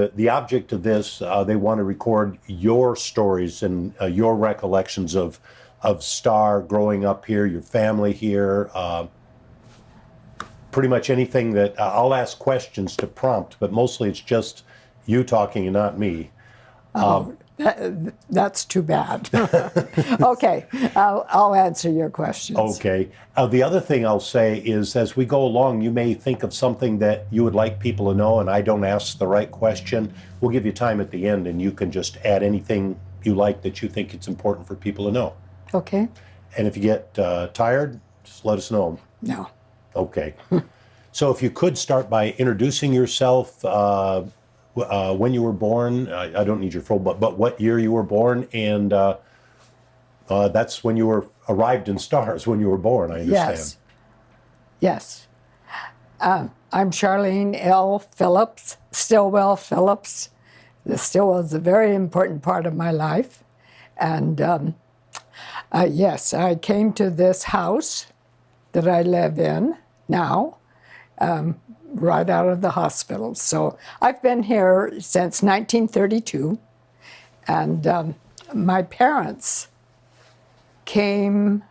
The object of this, they want to record your stories and your recollections of Star growing up here, your family here, pretty much anything that I'll ask questions to prompt, but mostly it's just you talking and not me. That's too bad. Okay, I'll answer your questions. Okay. The other thing I'll say is, as we go along, you may think of something that you would like people to know, and I don't ask the right question. We'll give you time at the end, and you can just add anything you like that you think it's important for people to know. Okay. And if you get tired, just let us know. No. Okay. So if you could start by introducing yourself, when you were born. I don't need your full, but what year you were born, and that's when you arrived in Stars, when you were born, I understand. Yes. I'm Charlene L. Phillips, Stillwell Phillips. The Stillwell is a very important part of my life. And yes, I came to this house that I live in now, right out of the hospital. So I've been here since 1932, and my parents came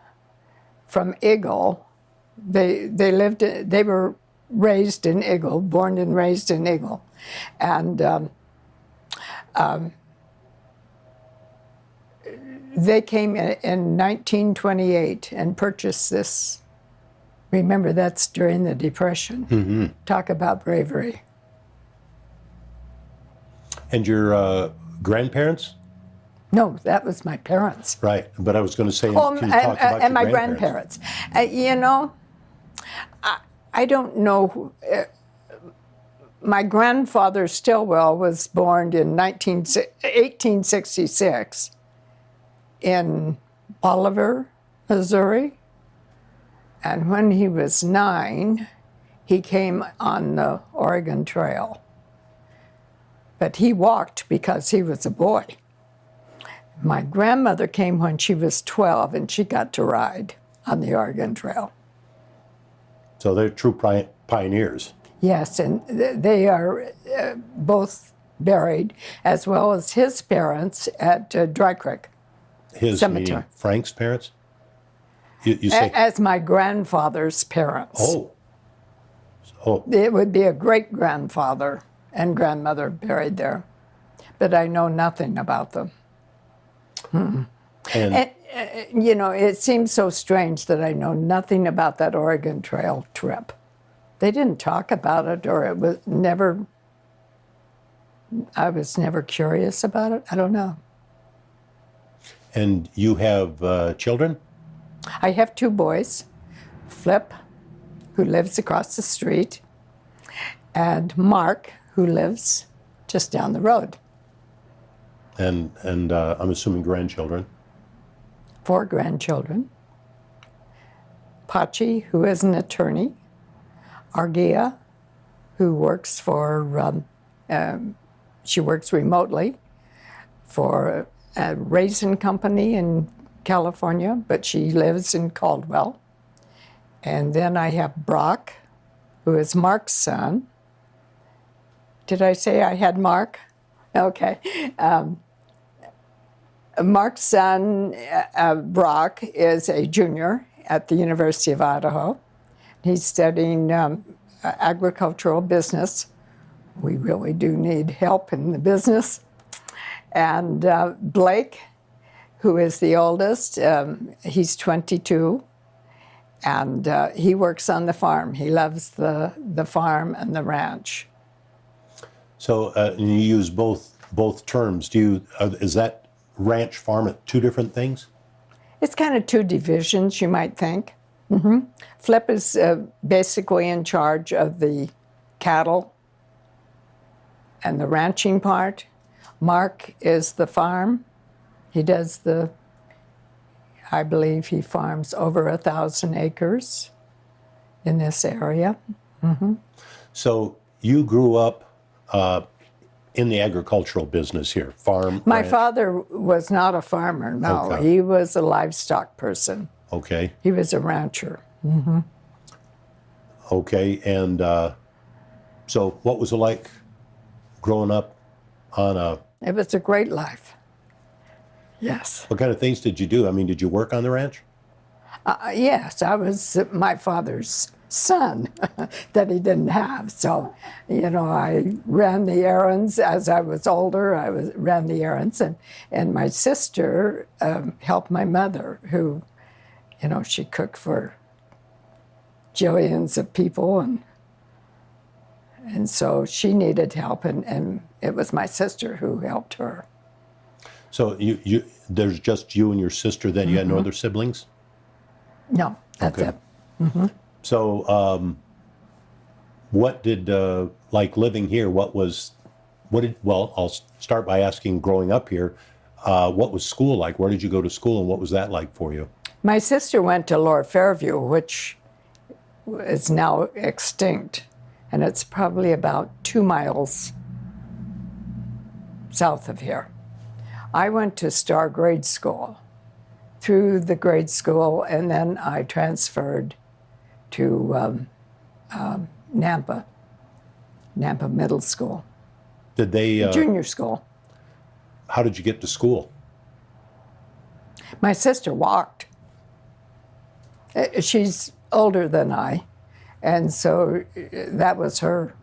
from Eagle. They were raised in Eagle, born and raised in Eagle, and they came in 1928 and purchased this. Remember, that's during the Depression. Mm-hmm. Talk about bravery. And your grandparents? No, that was my parents. Right, but I was going to say, can you talk about and your my grandparents. You know, I don't know. My grandfather Stillwell was born in 1866 in Bolivar, Missouri. And when he was 9, he came on the Oregon Trail. But he walked because he was a boy. My grandmother came when she was 12, and she got to ride on the Oregon Trail. So they're true pioneers. Yes, and they are both buried, as well as his parents, at Dry Creek Cemetery. Meaning Frank's parents? You say? As my grandfather's parents. Oh. It would be a great-grandfather and grandmother buried there, but I know nothing about them. And you know, it seems so strange that I know nothing about that Oregon Trail trip. They didn't talk about it, or it was never. I was never curious about it. I don't know. And you have children? I have 2 boys, Flip, who lives across the street, and Mark, who lives just down the road. And I'm assuming grandchildren? 4 grandchildren. Pachi, who is an attorney. Argia, who works for, she works remotely for a raisin company in California, but she lives in Caldwell. And then I have Brock, who is Mark's son. Did I say I had Mark? Okay. Mark's son, Brock, is a junior at the University of Idaho. He's studying agricultural business. We really do need help in the business. And Blake, who is the oldest, he's 22, and he works on the farm. He loves the farm and the ranch. So you use both terms. Is that ranch farm 2 different things? It's kind of 2 divisions, you might think. Mm-hmm. Flip is basically in charge of the cattle and the ranching part. Mark is the farm. He does I believe he farms over 1,000 acres in this area. Mm-hmm. So you grew up in the agricultural business here, farm? My ranch? father was not a farmer, no. Okay. He was a livestock person. Okay. He was a rancher. Mm-hmm. Okay, and so what was it like growing up on a... It was a great life. Yes. What kind of things did you do? I mean, did you work on the ranch? Yes, I was my father's son that he didn't have. So, I ran the errands as I was older. Ran the errands, and my sister helped my mother, who, she cooked for jillions of people, and so she needed help, and it was my sister who helped her. So there's just you and your sister then? You had no other siblings? No, that's Okay. it. Mm-hmm. So what did, like living here, well, I'll start by asking, growing up here, what was school like? Where did you go to school, and what was that like for you? My sister went to Lower Fairview, which is now extinct, and it's probably about 2 miles south of here. I went to Star Grade School, through the grade school, and then I transferred to Nampa Middle School. Did they... Junior school. How did you get to school? My sister walked. She's older than I, and so that was her.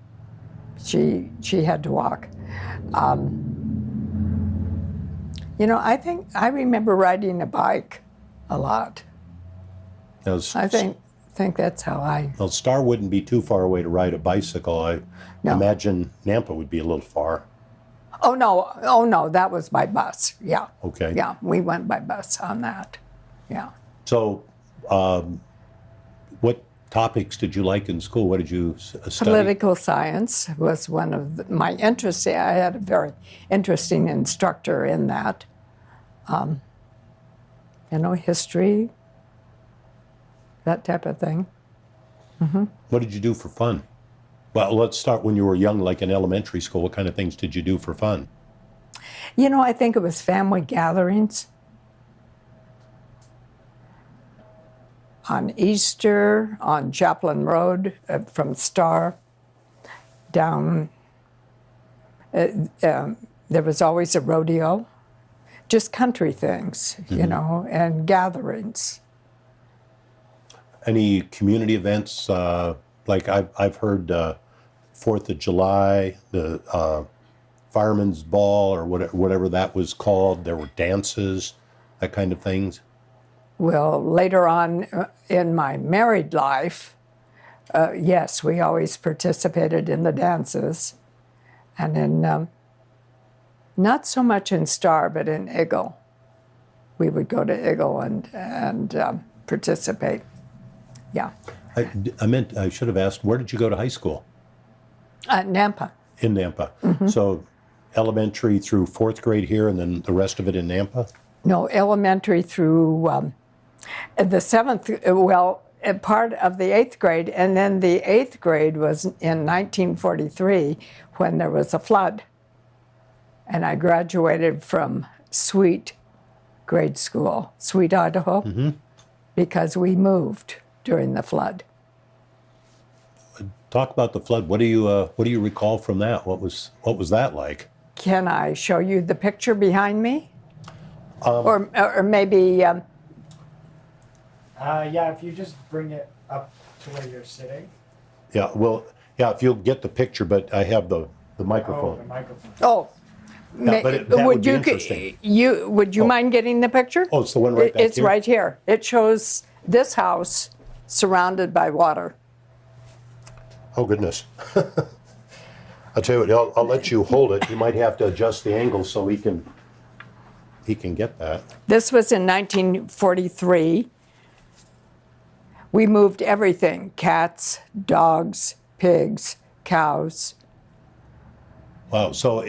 She had to walk. I think I remember riding a bike a lot. I think that's how I... Well, Star wouldn't be too far away to ride a bicycle. I imagine Nampa would be a little far. Oh no, that was by bus. Yeah. Okay. Yeah, we went by bus on that. Yeah. So, what topics did you like in school? What did you study? Political science was one of my interests. I had a very interesting instructor in that. History, that type of thing. Mm-hmm. What did you do for fun? Well, let's start when you were young, like in elementary school. What kind of things did you do for fun? I think it was family gatherings. On Easter, on Joplin Road, from Star down, there was always a rodeo, just country things, and gatherings. Any community events? Like I've heard 4th of July, the Fireman's Ball, or whatever that was called. There were dances, that kind of things. Well, later on in my married life, yes, we always participated in the dances. And in, not so much in Star, but in Eagle. We would go to Eagle and participate. Yeah. I should have asked, where did you go to high school? Nampa. In Nampa. Mm-hmm. So elementary through 4th grade here, and then the rest of it in Nampa? No, elementary through the 7th, part of the 8th grade, and then the 8th grade was in 1943 when there was a flood. And I graduated from Sweet grade school, Sweet, Idaho, because we moved during the flood. Talk about the flood. What do you recall from that? What was that like? Can I show you the picture behind me? Or maybe... yeah, if you just bring it up to where you're sitting. Yeah, well, yeah, if you'll get the picture, but I have the Oh, microphone. the microphone. Oh, Yeah, but that would be interesting. Would you mind getting the picture? Oh, it's the one right back It's here? right here. It shows this house surrounded by water. Oh, goodness. I'll tell you what, I'll let you hold it. You might have to adjust the angle so he can get that. This was in 1943. We moved everything: cats, dogs, pigs, cows. Wow. So,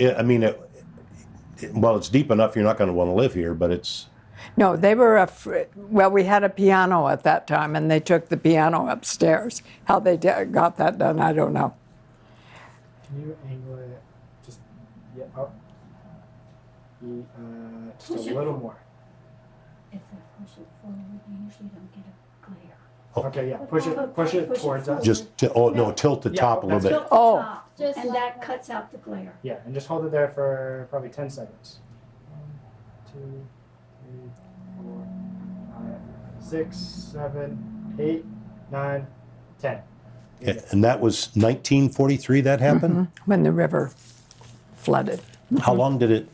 it's deep enough you're not going to want to live here, but it's... No, they were well, we had a piano at that time, and they took the piano upstairs. How they got that done, I don't know. Can you angle it just up? Just a little more. If I push it forward, you usually don't get a glare. Okay, yeah. Push it towards us. Just no, tilt the Yeah, top a little that's bit. good. Oh. And that cuts out the glare. Yeah, and just hold it there for probably 10 seconds. 1, 2, 3, 4, 5, 6, 7, 8, 9, 10. Yeah, and that was 1943 that happened? When the river flooded. How long did it,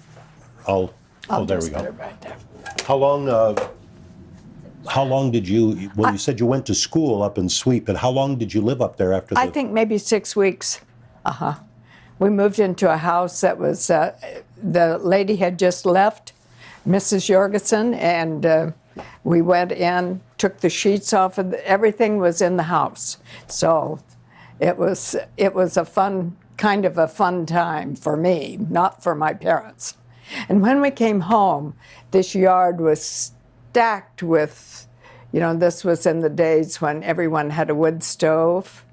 oh, there we just put go. it right there. How long did you, well, you said you went to school up in Sweet, but how long did you live up there after I think maybe 6 weeks. We moved into a house that was, the lady had just left, Mrs. Jorgensen, and we went in, took the sheets off, and everything was in the house. So it was a fun, kind of a fun time for me, not for my parents. And when we came home, this yard was stacked with, this was in the days when everyone had a wood stove,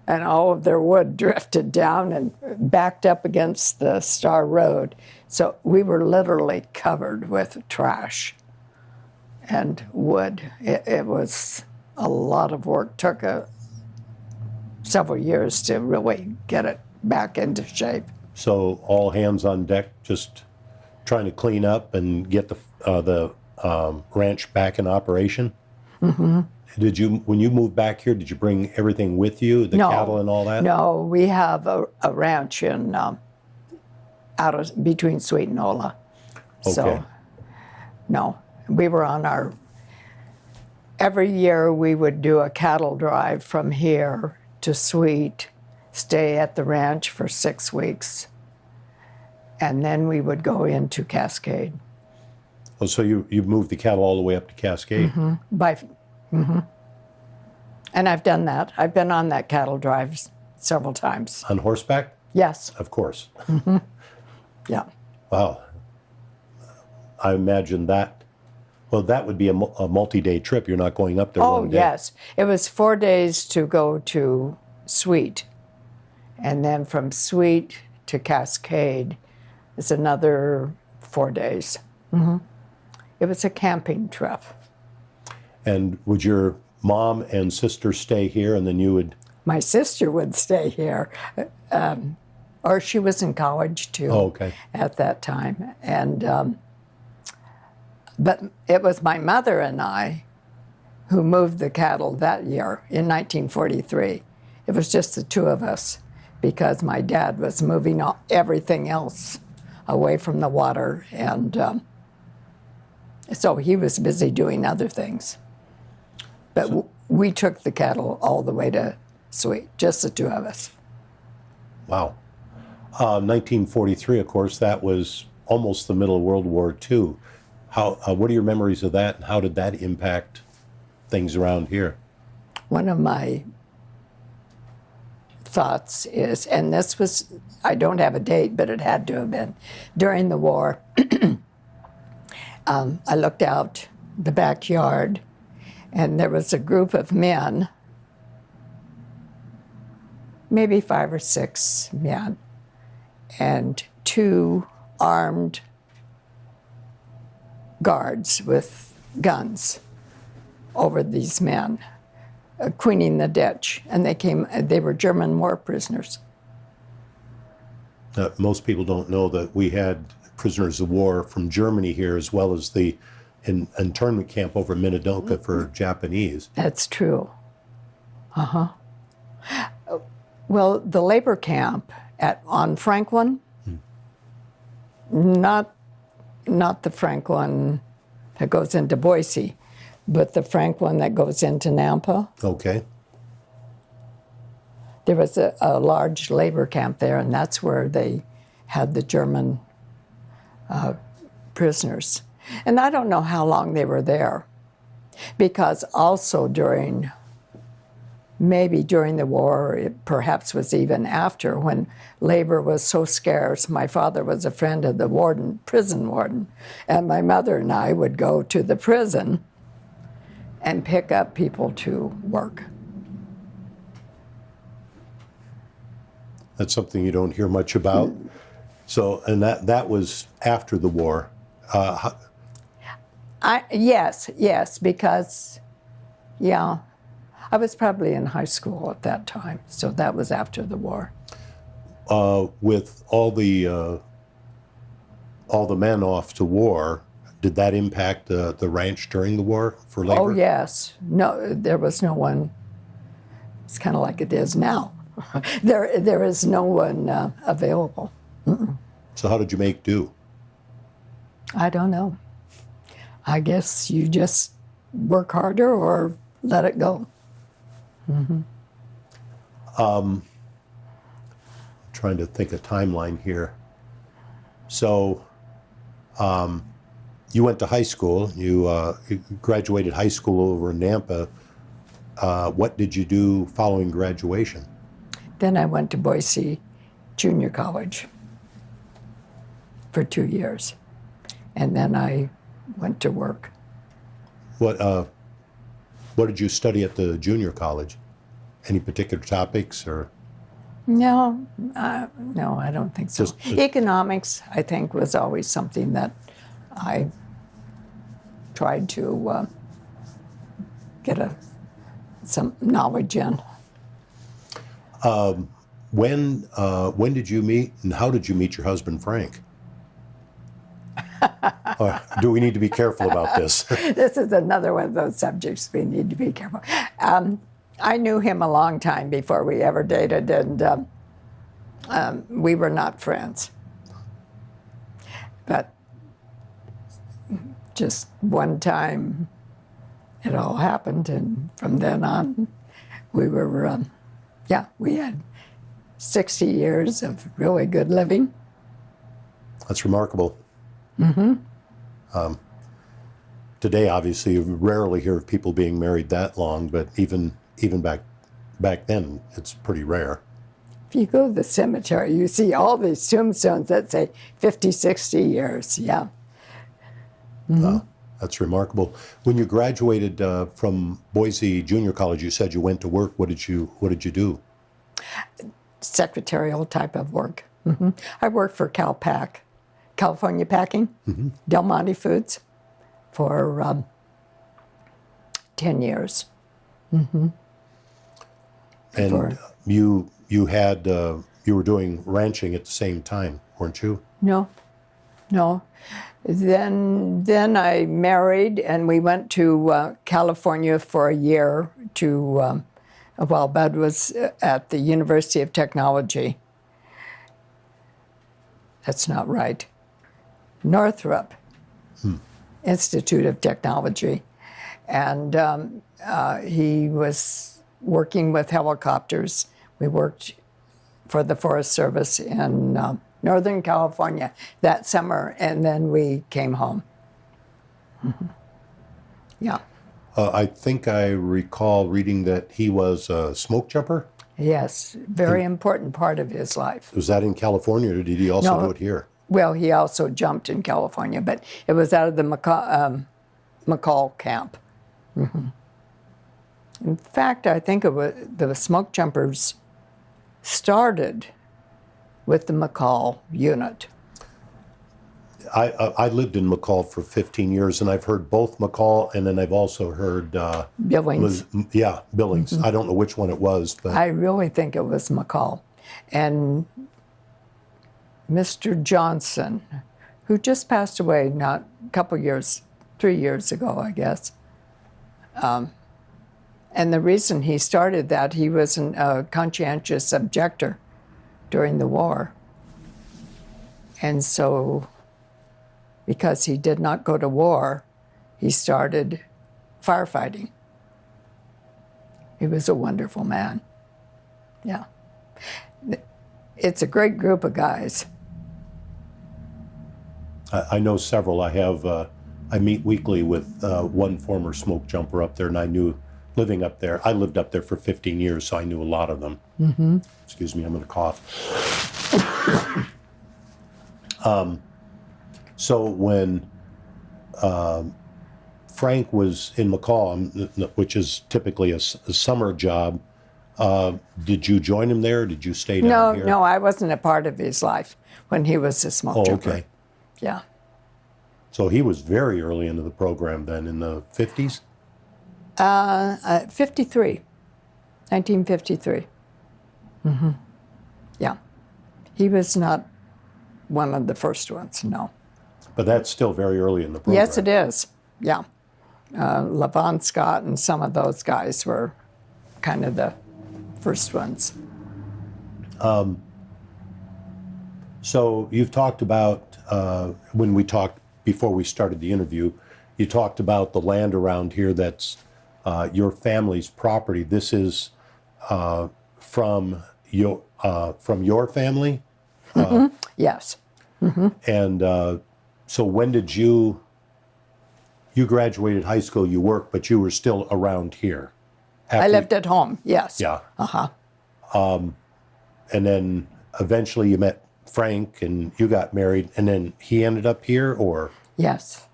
and all of their wood drifted down and backed up against the Star Road. So we were literally covered with trash and wood. It was a lot of work. Took several years to really get it back into shape. So all hands on deck, just trying to clean up and get the ranch back in operation? Mm-hmm. When you moved back here, did you bring everything with you, the cattle and all that? No, we have a ranch in between Sweet and Ola. Okay. So, no, we were on every year we would do a cattle drive from here to Sweet, stay at the ranch for 6 weeks, and then we would go into Cascade. Oh, so you moved the cattle all the way up to Cascade? And I've done that. I've been on that cattle drive several times. On horseback? Yes. Of course. Yeah. Wow. I imagine that, well, that would be a multi-day trip. You're not going up there one day. Yes. It was 4 days to go to Sweet. And then from Sweet to Cascade is another 4 days. It was a camping trip. And would your mom and sister stay here, and then you would? My sister would stay here. Or she was in college too. Oh, okay. At that time. And but it was my mother and I who moved the cattle that year in 1943. It was just the two of us because my dad was moving everything else away from the water, and so he was busy doing other things. But we took the cattle all the way to Sweet, just the two of us. Wow. 1943, of course, that was almost the middle of World War II. What are your memories of that, and how did that impact things around here? One of my thoughts is, and this was, I don't have a date, but it had to have been during the war. I looked out the backyard, and there was a group of men, maybe 5 or 6 men, and 2 armed guards with guns over these men, cleaning the ditch. And they were German war prisoners. Most people don't know that we had prisoners of war from Germany here, as well as the internment camp over in Minidoka for Japanese. That's true. Well, the labor camp on Franklin, not the Franklin that goes into Boise, but the Franklin that goes into Nampa. Okay. There was a large labor camp there, and that's where they had the German prisoners. And I don't know how long they were there, because also maybe during the war, it perhaps was even after, when labor was so scarce. My father was a friend of the prison warden, and my mother and I would go to the prison and pick up people to work. That's something you don't hear much about. So, and that was after the war. Yes, because, yeah, I was probably in high school at that time, so that was after the war. With all the men off to war, did that impact the ranch during the war for labor? Oh, yes. No, there was no one. It's kind of like it is now. There is no one available. So how did you make do? I don't know. I guess you just work harder or let it go. Trying to think a timeline here. So you went to high school. You graduated high school over in Nampa. What did you do following graduation? Then I went to Boise Junior College for 2 years. And then I went to work. What did you study at the junior college? Any particular topics or? No, no, I don't think so. Economics, I think, was always something that I tried to get some knowledge in. When did you meet, and how did you meet your husband, Frank? Do we need to be careful about this? This is another one of those subjects we need to be careful. I knew him a long time before we ever dated, and we were not friends. But just one time, it all happened, and from then on, we were, we had 60 years of really good living. That's remarkable. Today, obviously, you rarely hear of people being married that long, but even back then, it's pretty rare. If you go to the cemetery, you see all these tombstones that say 50, 60 years, yeah. That's remarkable. When you graduated from Boise Junior College, you said you went to work. What did you do? Secretarial type of work. I worked for CalPac, California Packing, Del Monte Foods, for 10 years. And you were doing ranching at the same time, weren't you? No. Then I married, and we went to California for a year to, while Bud was at the University of Technology. That's not right. Northrop Institute of Technology. And he was working with helicopters. We worked for the Forest Service in Northern California that summer, and then we came home. Yeah. I think I recall reading that he was a smoke jumper. Yes, very important part of his life. Was that in California, or did he also do it here? Well, he also jumped in California, but it was out of the McCall camp. In fact, I think it was the smoke jumpers started with the McCall unit. I lived in McCall for 15 years, and I've heard both McCall, and then I've also heard Billings. Billings. I don't know which one it was, but I really think it was McCall. And Mr. Johnson, who just passed away not a couple years, 3 years ago, I guess. And the reason he started that, he was a conscientious objector during the war. And so, because he did not go to war, he started firefighting. He was a wonderful man. Yeah. It's a great group of guys. I know several. I meet weekly with one former smoke jumper up there, and I knew, living up there, I lived up there for 15 years, so I knew a lot of them. Excuse me, I'm going to cough. So when Frank was in McCall, which is typically a summer job, did you join him there? Did you stay down here? No, I wasn't a part of his life when he was a smoke jumper. Okay. Yeah. So he was very early into the program then, in the 50s? 53. 1953. Yeah. He was not one of the first ones, no. But that's still very early in the program. Yes, it is. Yeah. Levon Scott and some of those guys were kind of the first ones. So you've talked about, when we talked before we started the interview, you talked about the land around here that's your family's property. This is from your family? Yes. And so when did you graduated high school, you worked, but you were still around here? I lived at home, yes. Yeah. Uh-huh. And then eventually you met Frank and you got married, and then he ended up here, or? Yes.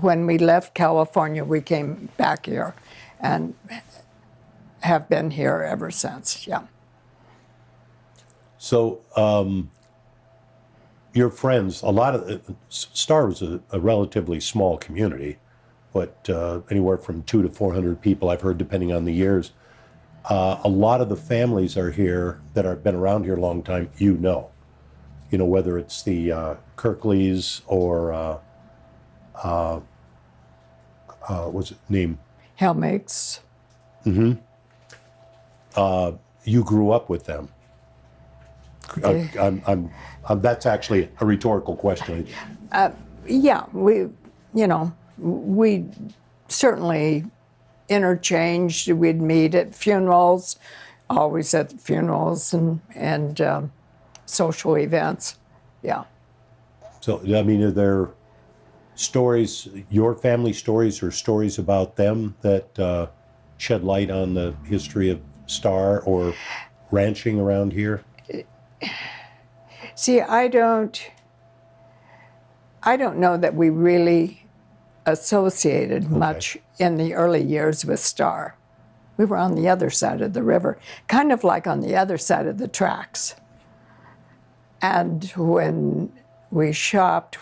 When we left California, we came back here and have been here ever since, yeah. So your friends, a lot of, Star was a relatively small community, but anywhere from 200 to 400 people, I've heard, depending on the years. A lot of the families are here that have been around here a long time, whether it's the Kirkleys or, what's it name? Helmigs. You grew up with them. Okay. That's actually a rhetorical question. Yeah, we certainly interchanged. We'd meet at funerals, always at funerals and social events. Yeah. So, I mean, are there stories, your family stories, or stories about them that shed light on the history of Star or ranching around here? See, I don't know that we really associated much in the early years with Star. We were on the other side of the river, kind of like on the other side of the tracks. And when we shopped,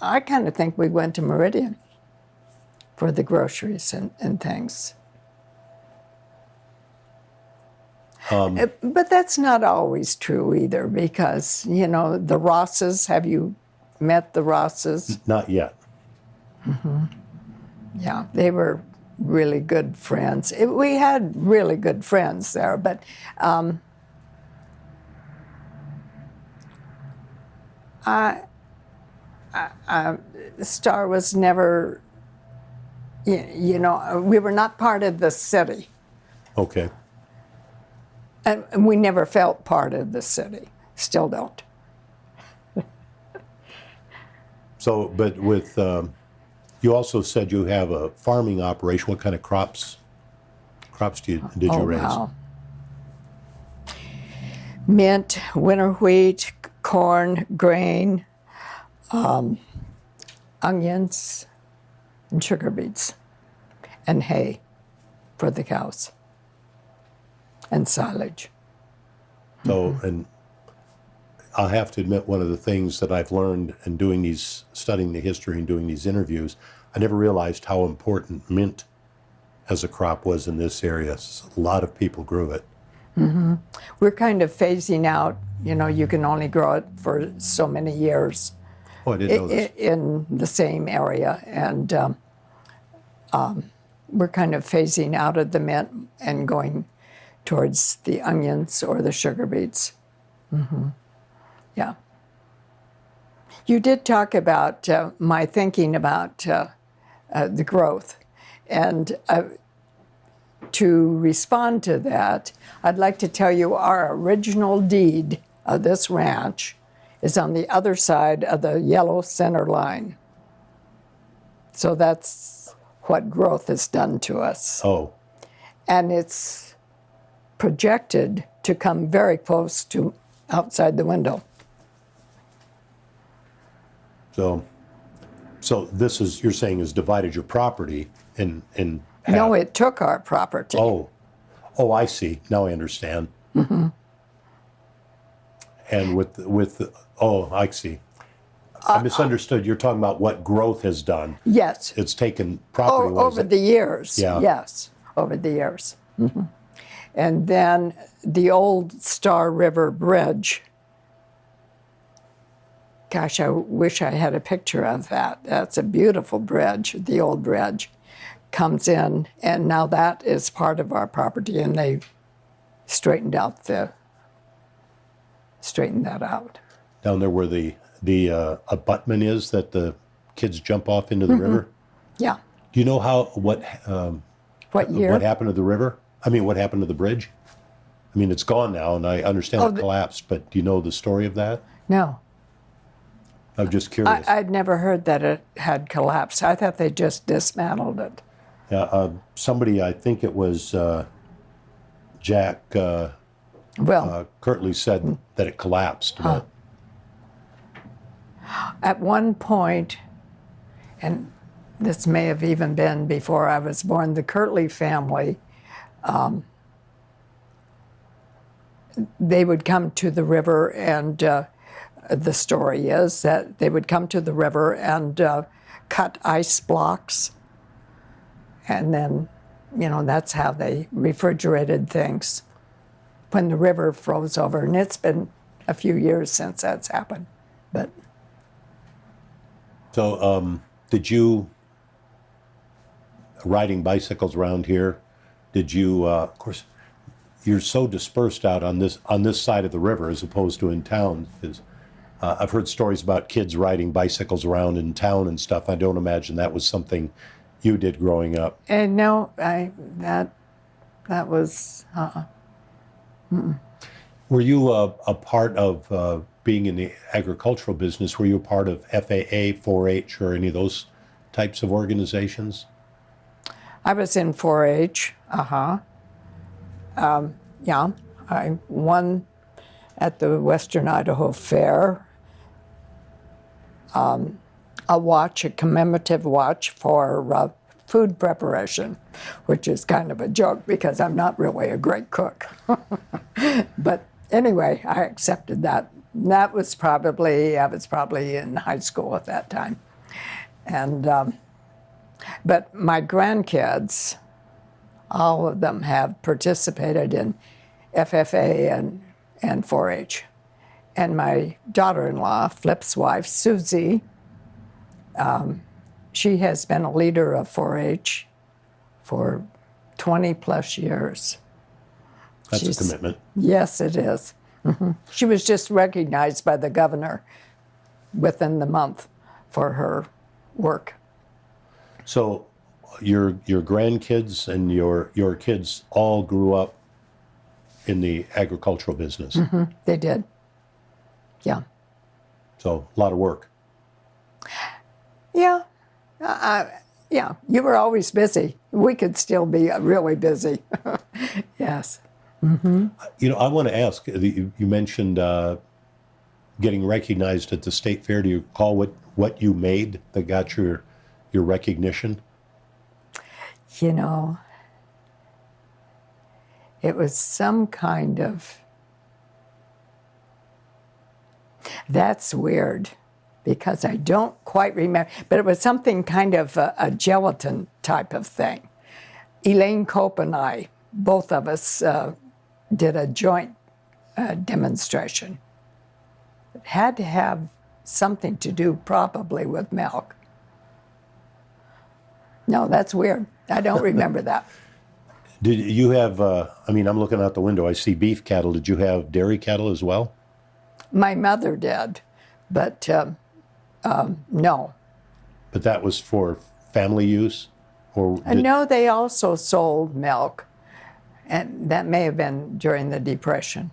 I kind of think we went to Meridian for the groceries and things. But that's not always true either, because, the Rosses, have you met the Rosses? Not yet. Yeah, they were really good friends. We had really good friends there, but Star was never, we were not part of the city. Okay. And we never felt part of the city. Still don't. So, but with, you also said you have a farming operation. What kind of crops did you raise? Wow. Mint, winter wheat, corn, grain, onions, and sugar beets, and hay for the cows, and silage. So, and I have to admit, one of the things that I've learned in studying the history and doing these interviews, I never realized how important mint as a crop was in this area. A lot of people grew it. We're kind of phasing out, you can only grow it for so many years. Oh, I didn't know this. In the same area, and we're kind of phasing out of the mint and going towards the onions or the sugar beets. Yeah. You did talk about my thinking about the growth, and to respond to that, I'd like to tell you our original deed of this ranch is on the other side of the yellow center line. So that's what growth has done to us. Oh, And it's projected to come very close to outside the window. so this is, you're saying, is divided your property in half. No, it took our property. Oh, I see. Now I understand. And with I see. I misunderstood. You're talking about what growth has done. Yes. It's taken property Over the years. Yeah. Yes, over the years. And then the old Star River Bridge. Gosh, I wish I had a picture of that. That's a beautiful bridge, the old bridge. Comes in, and now that is part of our property, and they straightened that out. Down there where the abutment is that the kids jump off into the river. Yeah. Do you know what year? what happened to the river? I mean, what happened to the bridge? I mean, it's gone now, and I understand it collapsed. But do you know the story of that? No. I'm just curious. I'd never heard that it had collapsed. I thought they just dismantled it. Somebody, I think it was Jack Kirtley, said that it collapsed. But At one point, and this may have even been before I was born, the Kirtley family, they would come to the river, and the story is that they would come to the river and cut ice blocks, and then, that's how they refrigerated things when the river froze over. And it's been a few years since that's happened, but... So, did you, riding bicycles around here, did you, of course, you're so dispersed out on this side of the river as opposed to in town. I've heard stories about kids riding bicycles around in town and stuff. I don't imagine that was something you did growing up. And no, that was... Were you a part of being in the agricultural business? Were you a part of FAA, 4-H, or any of those types of organizations? I was in 4-H, yeah. I won at the Western Idaho Fair a commemorative watch for food preparation, which is kind of a joke because I'm not really a great cook. But anyway, I accepted that. I was probably in high school at that time. And but my grandkids, all of them have participated in FFA and 4-H. And my daughter-in-law, Flip's wife, Susie, she has been a leader of 4-H for 20 plus years. That's a commitment. Yes, it is. She was just recognized by the governor within the month for her work. So your grandkids and your kids all grew up in the agricultural business. They did. Yeah. So a lot of work. Yeah. Yeah. You were always busy. We could still be really busy. Yes. I want to ask, you mentioned getting recognized at the state fair. Do you recall what you made that got your recognition? It was some kind of... That's weird, because I don't quite remember, but it was something kind of a gelatin type of thing. Elaine Cope and I, both of us, did a joint demonstration. It had to have something to do probably with milk. No, that's weird. I don't remember that. Did you have, I'm looking out the window, I see beef cattle. Did you have dairy cattle as well? My mother did, but no. But that was for family use? No, they also sold milk, and that may have been during the Depression,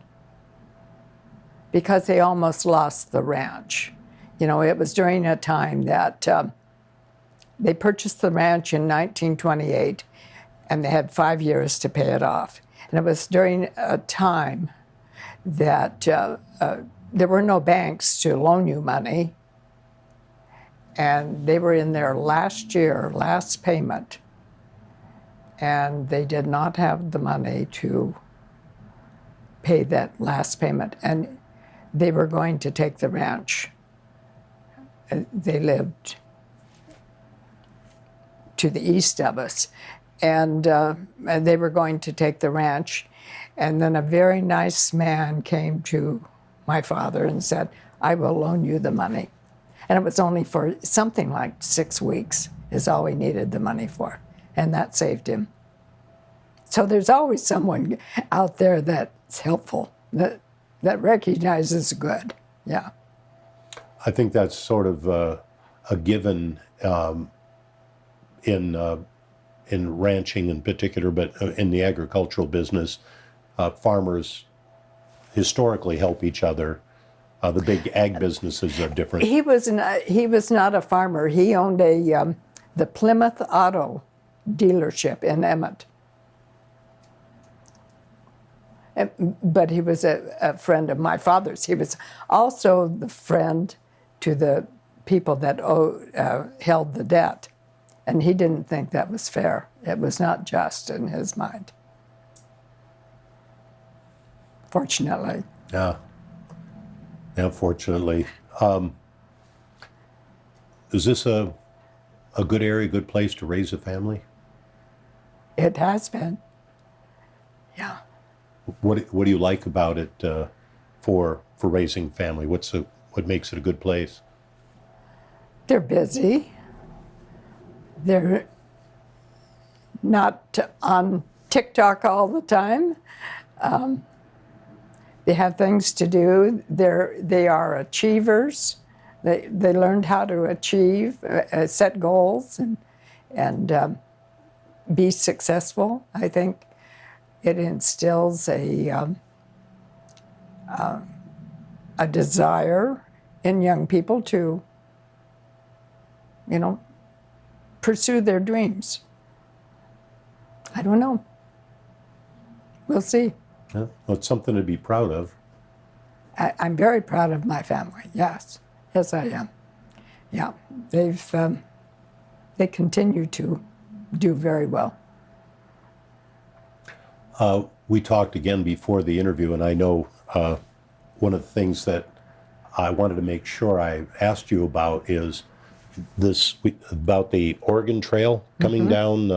because they almost lost the ranch. It was during a time that they purchased the ranch in 1928, and they had 5 years to pay it off. And it was during a time that there were no banks to loan you money, and they were in their last payment, and they did not have the money to pay that last payment, and they were going to take the ranch. they lived to the east of us, and they were going to take the ranch. And then a very nice man came to my father and said, I will loan you the money. And it was only for something like 6 weeks is all he needed the money for. And that saved him. So there's always someone out there that's helpful, that recognizes good. Yeah. I think that's sort of a given in ranching in particular, but in the agricultural business, farmers historically help each other. The big ag businesses are different. He was not a farmer. He owned the Plymouth Auto dealership in Emmett. But he was a friend of my father's. He was also the friend to the people that held the debt. And he didn't think that was fair. It was not just in his mind. Fortunately. Yeah. Yeah, fortunately. Is this a good area, good place to raise a family? It has been. Yeah. What do you like about it for raising family? What makes it a good place? They're busy. They're not on TikTok all the time. They have things to do. They are achievers. They learned how to achieve, set goals, and be successful. I think it instills a desire in young people to, pursue their dreams. I don't know. We'll see. Yeah, well, it's something to be proud of. I'm very proud of my family. Yes, yes, I am. Yeah, they continue to do very well. We talked again before the interview, and I know one of the things that I wanted to make sure I asked you about is about the Oregon Trail coming down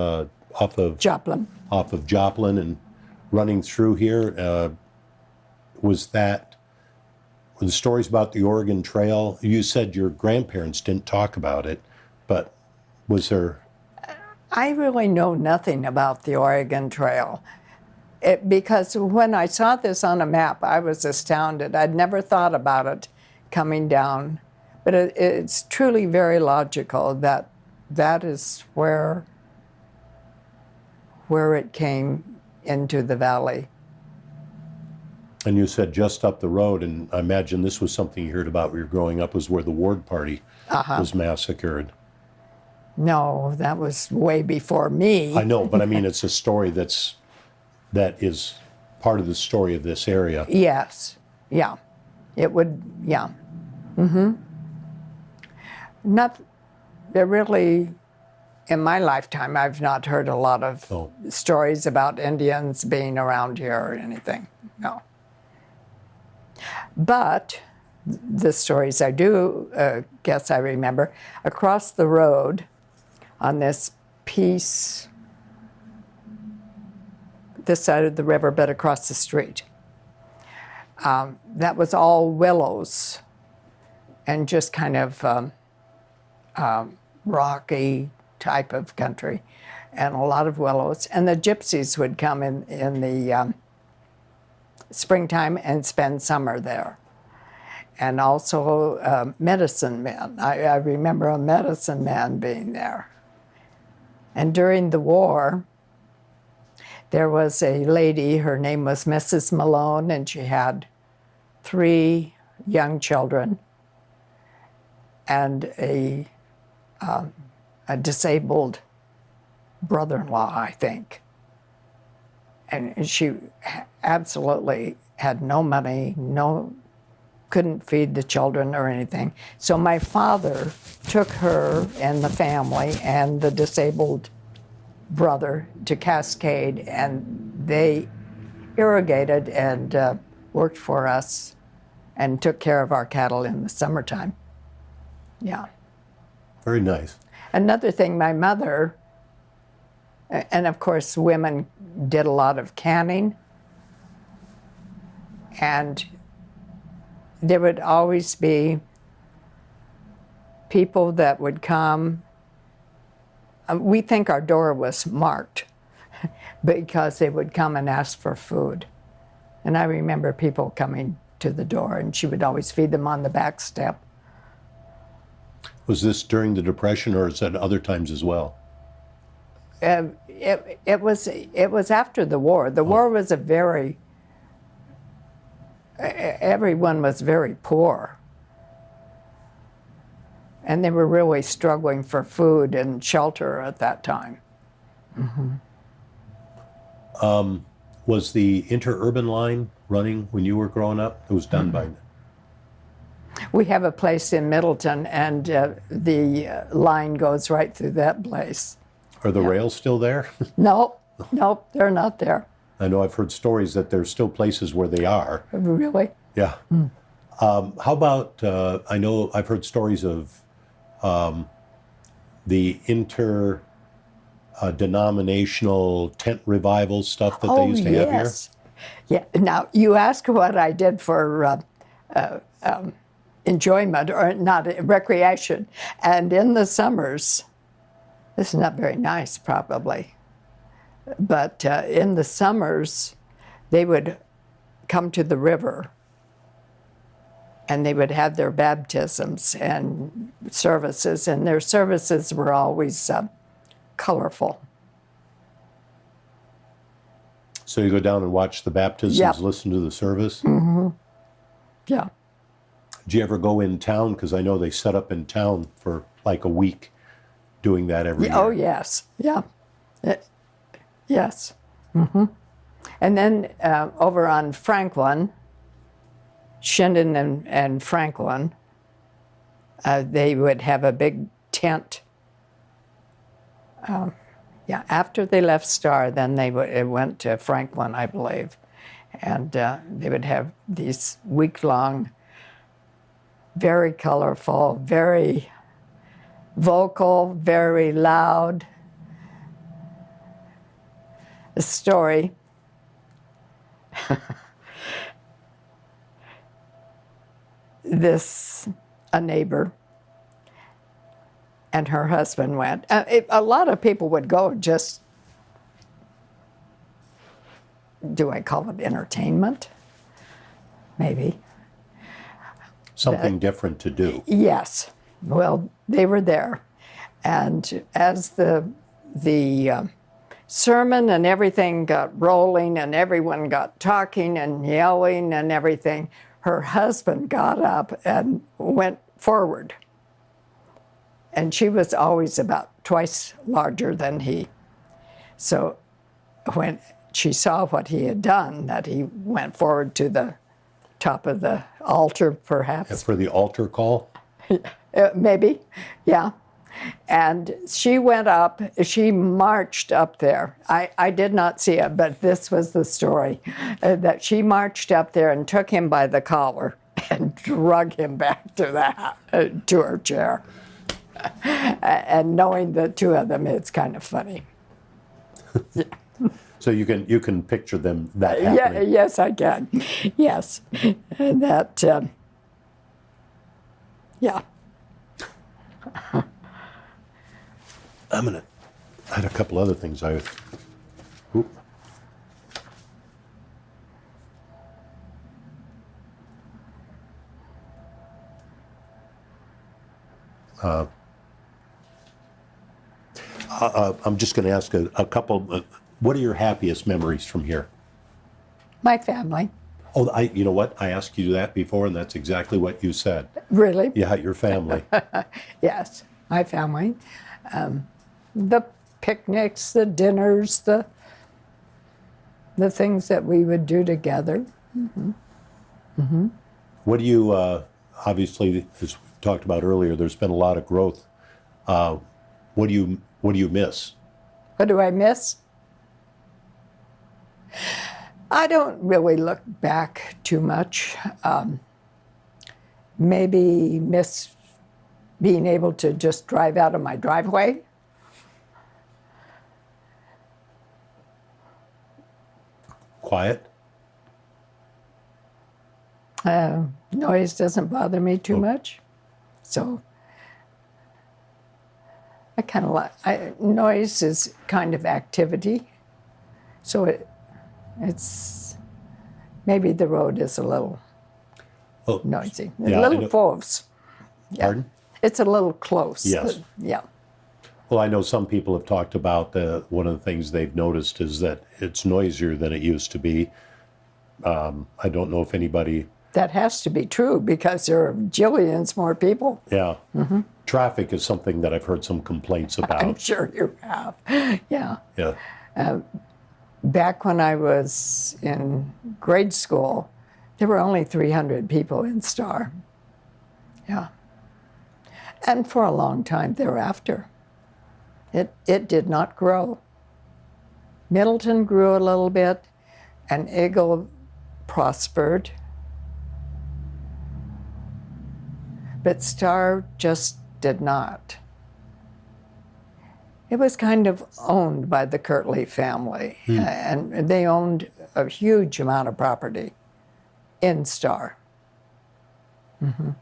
off of Joplin. And running through here. Was the stories about the Oregon Trail? You said your grandparents didn't talk about it, but was there? I really know nothing about the Oregon Trail. Because when I saw this on a map, I was astounded. I'd never thought about it coming down. But it's truly very logical that is where it came into the valley. And you said just up the road, and I imagine this was something you heard about when you were growing up, was where the Ward Party was massacred. No, that was way before me. I know, but I mean, it's a story that is part of the story of this area. Yes, yeah, it would, yeah. Mm-hmm. They're really, in my lifetime, I've not heard a lot of stories about Indians being around here or anything, no. But the stories I do guess I remember, across the road on this piece, this side of the river, but across the street, that was all willows and just kind of rocky type of country, and a lot of willows. And the gypsies would come in the springtime and spend summer there. And also medicine men. I remember a medicine man being there. And during the war, there was a lady, her name was Mrs. Malone, and she had 3 young children and a disabled brother-in-law, I think. And she absolutely had no money, couldn't feed the children or anything. So my father took her and the family and the disabled brother to Cascade, and they irrigated and worked for us and took care of our cattle in the summertime. Yeah. Very nice. Another thing, my mother, and of course women did a lot of canning, and there would always be people that would come. We think our door was marked because they would come and ask for food. And I remember people coming to the door, and she would always feed them on the back step. Was this during the Depression, or is that other times as well? It was after the war. The war was everyone was very poor. And they were really struggling for food and shelter at that time. Was the interurban line running when you were growing up? It was done by... We have a place in Middleton, and the line goes right through that place. Are the rails still there? Nope, they're not there. I know I've heard stories that there's still places where they are. Really? Yeah. How about, I know I've heard stories of the interdenominational tent revival stuff that they used to have here. Yeah. Now, you ask what I did for enjoyment, or not recreation. And in the summers, this is not very nice probably, but in the summers, they would come to the river and they would have their baptisms and services, and their services were always colorful. So you go down and watch the baptisms, Yep. listen to the service? Yeah. Did you ever go in town? Because I know they set up in town for like a week doing that every year. Oh, yes. Yeah. Yes. And then over on Franklin, Shendon and Franklin, they would have a big tent. After they left Star, then it went to Franklin, I believe. And they would have these week-long, very colorful, very vocal, very loud story. A neighbor and her husband went. A lot of people would go just, do I call it entertainment? Maybe. Something different to do. Yes. Well, they were there. And as the sermon and everything got rolling and everyone got talking and yelling and everything, her husband got up and went forward. And she was always about twice larger than he. So when she saw what he had done, that he went forward to the top of the altar, perhaps. For the altar call? Maybe, yeah. And she went up, she marched up there. I did not see it, but this was the story, that she marched up there and took him by the collar and drug him back to her chair. And knowing the two of them, it's kind of funny. So you can picture them that happening. Yeah, yes, I can. Yes, and that. Yeah. I had a couple other things Oop. I'm just going to ask a couple. What are your happiest memories from here? My family. Oh, you know what? I asked you that before, and that's exactly what you said. Really? Yeah, your family. Yes, my family. The picnics, the dinners, the things that we would do together. What do you, obviously, as we talked about earlier, there's been a lot of growth. What do you miss? What do I miss? I don't really look back too much. Maybe miss being able to just drive out of my driveway. Quiet? Noise doesn't bother me too much. So I kind of like, noise is kind of activity. So it's, maybe the road is a little Oh, noisy. yeah, A I little know. close. Yeah. Pardon? It's a little close. Yes. Yeah. Well, I know some people have talked about one of the things they've noticed is that it's noisier than it used to be. I don't know if anybody, That has to be true because there are jillions more people. yeah. Traffic is something that I've heard some complaints I'm about. sure you have. Yeah. Yeah. Back when I was in grade school, there were only 300 people in Star. Yeah. And for a long time thereafter, it did not grow. Middleton grew a little bit, and Eagle prospered. But Star just did not. It was kind of owned by the Kirtley family, and they owned a huge amount of property in Star. Is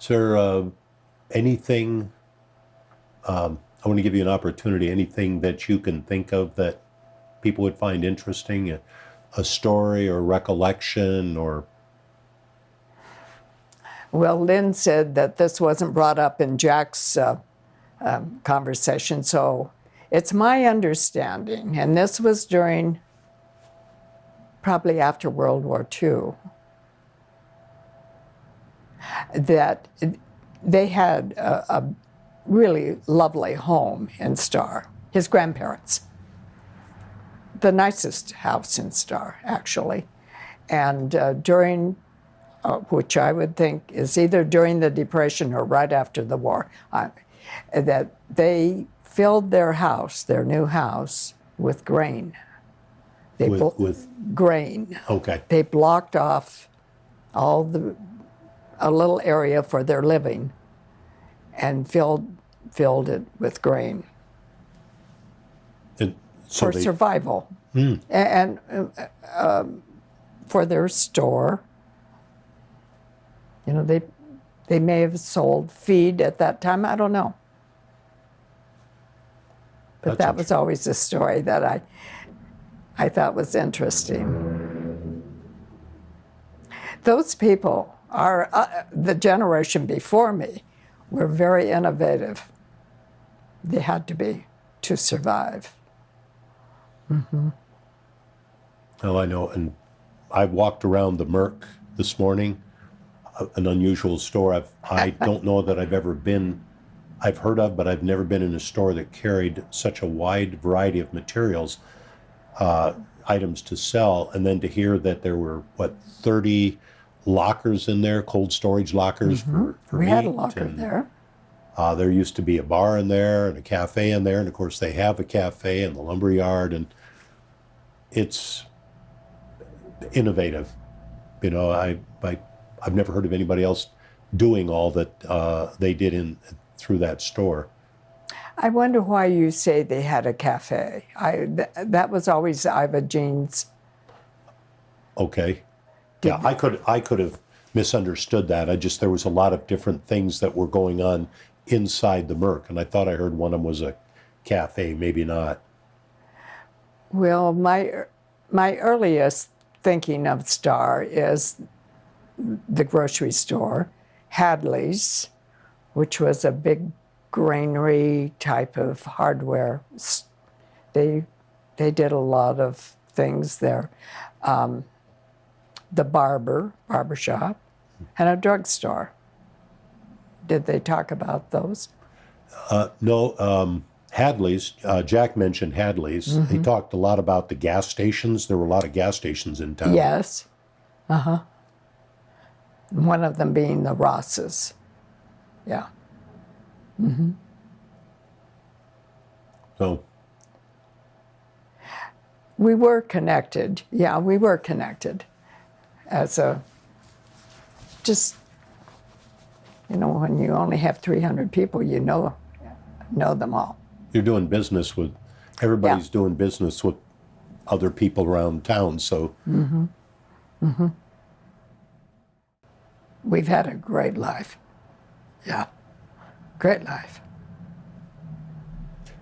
there anything, I want to give you an opportunity, anything that you can think of that people would find interesting, a story or recollection or, Well, Lynn said that this wasn't brought up in Jack's conversation, so it's my understanding, and this was during, probably after World War II, that they had a really lovely home in Star, his grandparents. The nicest house in Star, actually. And during, which I would think is either during the Depression or right after the war, that they filled their house, their new house, with grain. They with grain. okay. They blocked off a little area for their living and filled it with grain And so for they, survival and for their store. You know, they may have sold feed at that time. I don't know. But That's that was always a story that I thought was interesting. Those people are the generation before me were very innovative. They had to be to survive. well, I know, and I walked around the Merc this morning, an unusual store. I don't know that I've ever been, I've heard of, but I've never been in a store that carried such a wide variety of materials, items to sell, and then to hear that there were, 30 lockers in there, cold storage lockers for We meat. had a locker and, there. There used to be a bar in there and a cafe in there, and of course they have a cafe and the lumber yard, and it's innovative. You know, I've never heard of anybody else doing all that they did through that store. I wonder why you say they had a cafe. That was always Iva Jean's. Okay. Yeah, I could have misunderstood that. There was a lot of different things that were going on inside the Merc, and I thought I heard one of them was a cafe, maybe not. Well, my earliest thinking of Star is the grocery store, Hadley's, which was a big granary type of hardware. They did a lot of things there. The barber shop, and a drugstore. Did they talk about those? No, Hadley's, Jack mentioned Hadley's. He talked a lot about the gas stations. There were a lot of gas stations in town. Yes. One of them being the Rosses. Yeah. So, We were connected. Yeah, we were connected. As a, just You know, when you only have 300 people, you know them all. You're doing business with, everybody's doing business with other people around town, so. We've had a great life. Yeah, great life.